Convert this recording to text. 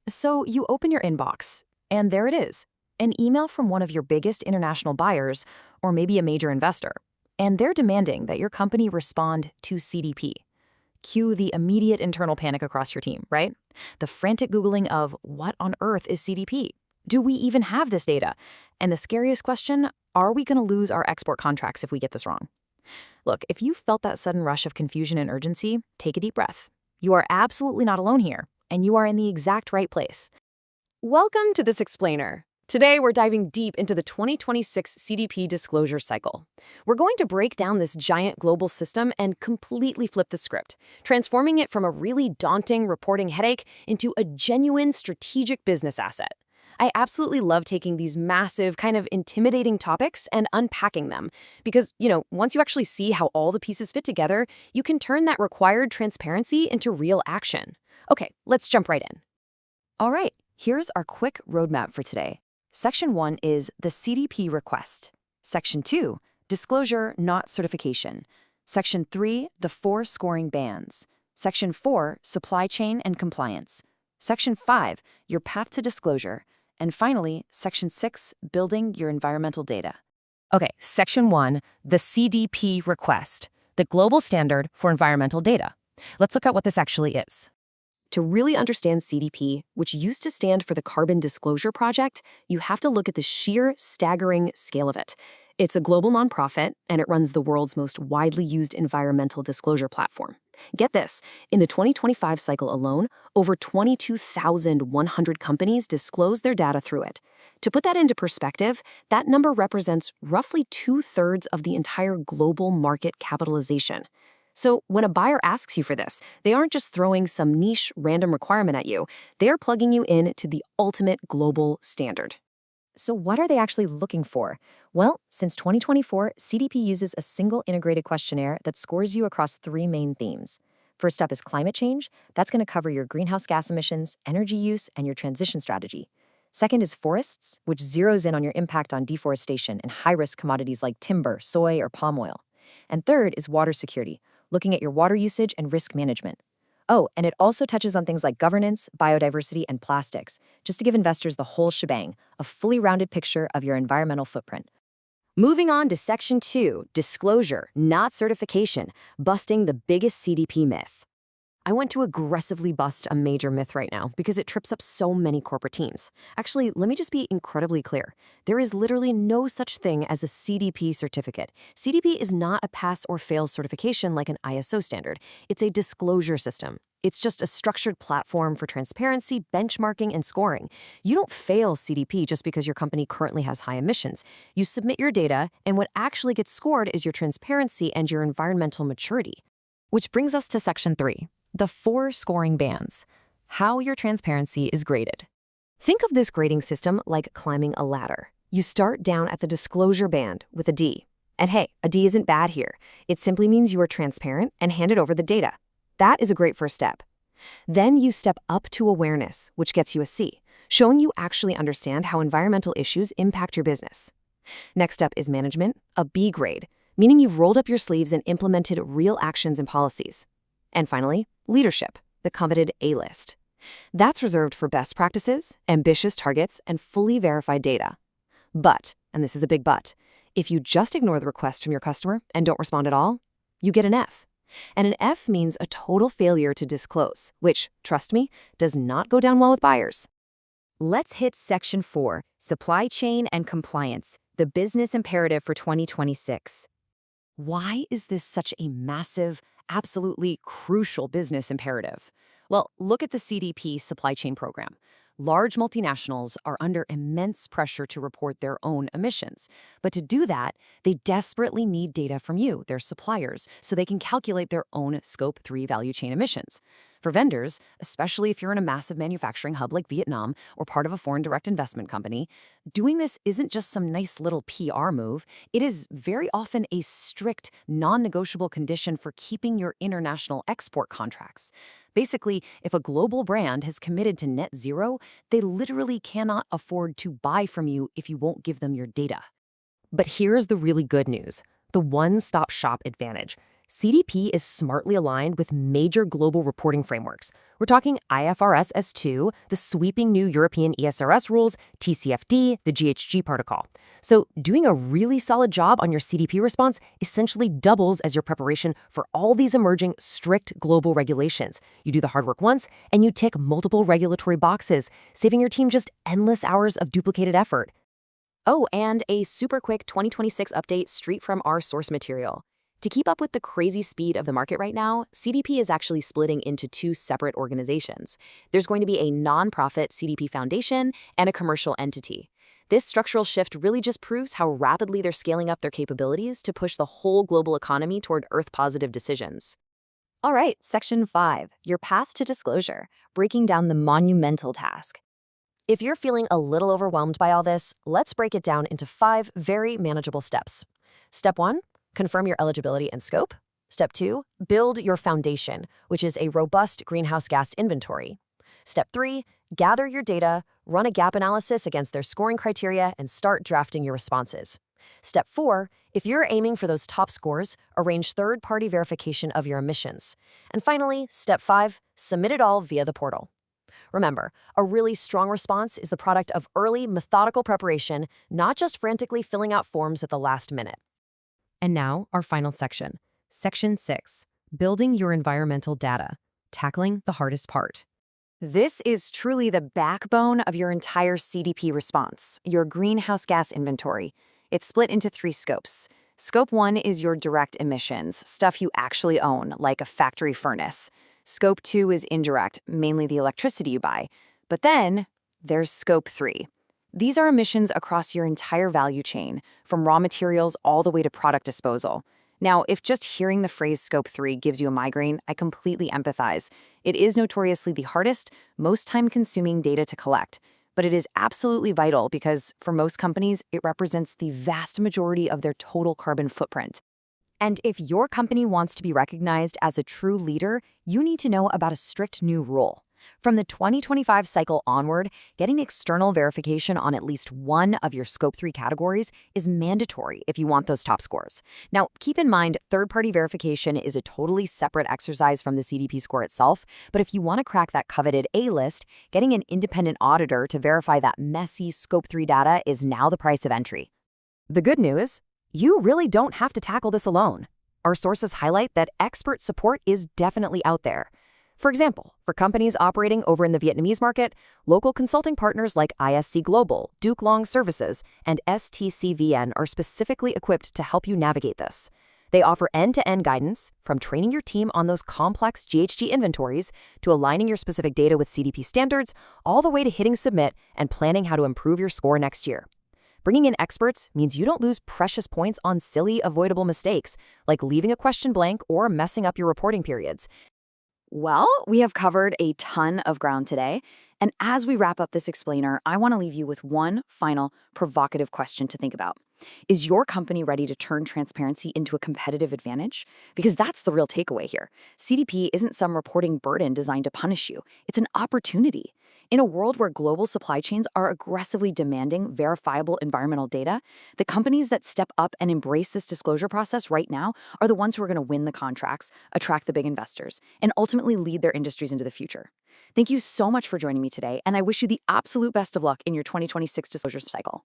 So you open your inbox, and there it is, an email from one of your biggest international buyers, or maybe a major investor. And they're demanding that your company respond to CDP. Cue the immediate internal panic across your team, right? The frantic Googling of what on earth is CDP? Do we even have this data? And the scariest question, are we going to lose our export contracts if we get this wrong? Look, if you felt that sudden rush of confusion and urgency, take a deep breath. You are absolutely not alone here, and you are in the exact right place. Welcome to this explainer. Today, we're diving deep into the 2026 CDP disclosure cycle. We're going to break down this giant global system and completely flip the script, transforming it from a really daunting reporting headache into a genuine strategic business asset. I absolutely love taking these massive, kind of intimidating topics and unpacking them because, once you actually see how all the pieces fit together, you can turn that required transparency into real action. Okay, let's jump right in. All right, here's our quick roadmap for today. Section 1 is the CDP request. Section 2, disclosure, not certification. Section 3, the 4 scoring bands. Section 4, supply chain and compliance. Section 5, your path to disclosure. And finally, Section 6, building your environmental data. Okay, Section 1, the CDP request, the global standard for environmental data. Let's look at what this actually is. To really understand CDP, which used to stand for the Carbon Disclosure Project, you have to look at the sheer, staggering scale of it. It's a global nonprofit, and it runs the world's most widely used environmental disclosure platform. Get this, in the 2025 cycle alone, over 22,100 companies disclosed their data through it. To put that into perspective, that number represents roughly 2/3 of the entire global market capitalization. So when a buyer asks you for this, they aren't just throwing some niche random requirement at you, they are plugging you in to the ultimate global standard. So what are they actually looking for? Well, since 2024, CDP uses a single integrated questionnaire that scores you across 3 main themes. First up is climate change. That's going to cover your greenhouse gas emissions, energy use, and your transition strategy. Second is forests, which zeroes in on your impact on deforestation and high-risk commodities like timber, soy, or palm oil. And third is water security, looking at your water usage and risk management. Oh, and it also touches on things like governance, biodiversity, and plastics, just to give investors the whole shebang, a fully rounded picture of your environmental footprint. Moving on to Section 2, disclosure, not certification, busting the biggest CDP myth. I want to aggressively bust a major myth right now because it trips up so many corporate teams. Actually, let me just be incredibly clear. There is literally no such thing as a CDP certificate. CDP is not a pass or fail certification like an ISO standard. It's a disclosure system. It's just a structured platform for transparency, benchmarking, and scoring. You don't fail CDP just because your company currently has high emissions. You submit your data, and what actually gets scored is your transparency and your environmental maturity. Which brings us to Section 3. The 4 scoring bands, how your transparency is graded. Think of this grading system like climbing a ladder. You start down at the disclosure band with a D. And hey, a D isn't bad here. It simply means you are transparent and handed over the data. That is a great first step. Then you step up to awareness, which gets you a C, showing you actually understand how environmental issues impact your business. Next up is management, a B grade, meaning you've rolled up your sleeves and implemented real actions and policies. And finally, leadership, the coveted A-list. That's reserved for best practices, ambitious targets, and fully verified data. But, and this is a big but, if you just ignore the request from your customer and don't respond at all, you get an F. And an F means a total failure to disclose, which, trust me, does not go down well with buyers. Let's hit Section 4, supply chain and compliance, the business imperative for 2026. Why is this such a massive, absolutely crucial business imperative? Well, look at the CDP supply chain program. Large multinationals are under immense pressure to report their own emissions. But to do that, they desperately need data from you, their suppliers, so they can calculate their own Scope 3 value chain emissions. For vendors, especially if you're in a massive manufacturing hub like Vietnam or part of a foreign direct investment company, doing this isn't just some nice little PR move. It is very often a strict, non-negotiable condition for keeping your international export contracts. Basically, if a global brand has committed to net zero, they literally cannot afford to buy from you if you won't give them your data. But here's the really good news, the one-stop shop advantage. CDP is smartly aligned with major global reporting frameworks. We're talking IFRS S2, the sweeping new European ESRS rules, TCFD, the GHG protocol. So, doing a really solid job on your CDP response essentially doubles as your preparation for all these emerging strict global regulations. You do the hard work once, and you tick multiple regulatory boxes, saving your team just endless hours of duplicated effort. Oh, and a super quick 2026 update straight from our source material. To keep up with the crazy speed of the market right now, CDP is actually splitting into two separate organizations. There's going to be a nonprofit CDP Foundation and a commercial entity. This structural shift really just proves how rapidly they're scaling up their capabilities to push the whole global economy toward Earth-positive decisions. All right, Section 5, your path to disclosure, breaking down the monumental task. If you're feeling a little overwhelmed by all this, let's break it down into 5 very manageable steps. Step 1, confirm your eligibility and scope. Step 2, build your foundation, which is a robust greenhouse gas inventory. Step 3, gather your data, run a gap analysis against their scoring criteria, and start drafting your responses. Step 4, if you're aiming for those top scores, arrange third-party verification of your emissions. And finally, Step 5, submit it all via the portal. Remember, a really strong response is the product of early, methodical preparation, not just frantically filling out forms at the last minute. And now, our final section. Section 6, building your environmental data, tackling the hardest part. This is truly the backbone of your entire CDP response, your greenhouse gas inventory. It's split into 3 scopes. Scope 1 is your direct emissions, stuff you actually own, like a factory furnace. Scope 2 is indirect, mainly the electricity you buy. But then there's Scope 3. These are emissions across your entire value chain, from raw materials all the way to product disposal. Now, if just hearing the phrase Scope 3 gives you a migraine, I completely empathize. It is notoriously the hardest, most time-consuming data to collect. But it is absolutely vital because, for most companies, it represents the vast majority of their total carbon footprint. And if your company wants to be recognized as a true leader, you need to know about a strict new rule. From the 2025 cycle onward, getting external verification on at least one of your Scope 3 categories is mandatory if you want those top scores. Now, keep in mind, third-party verification is a totally separate exercise from the CDP score itself, but if you want to crack that coveted A list, getting an independent auditor to verify that messy Scope 3 data is now the price of entry. The good news? You really don't have to tackle this alone. Our sources highlight that expert support is definitely out there. For example, for companies operating over in the Vietnamese market, local consulting partners like ISC Global, Duke Long Services, and STCVN are specifically equipped to help you navigate this. They offer end-to-end guidance, from training your team on those complex GHG inventories to aligning your specific data with CDP standards, all the way to hitting submit and planning how to improve your score next year. Bringing in experts means you don't lose precious points on silly, avoidable mistakes, like leaving a question blank or messing up your reporting periods. Well, we have covered a ton of ground today, and as we wrap up this explainer, I want to leave you with one final provocative question to think about. Is your company ready to turn transparency into a competitive advantage? Because that's the real takeaway here. CDP isn't some reporting burden designed to punish you. It's an opportunity. In a world where global supply chains are aggressively demanding verifiable environmental data, the companies that step up and embrace this disclosure process right now are the ones who are going to win the contracts, attract the big investors, and ultimately lead their industries into the future. Thank you so much for joining me today, and I wish you the absolute best of luck in your 2026 disclosure cycle.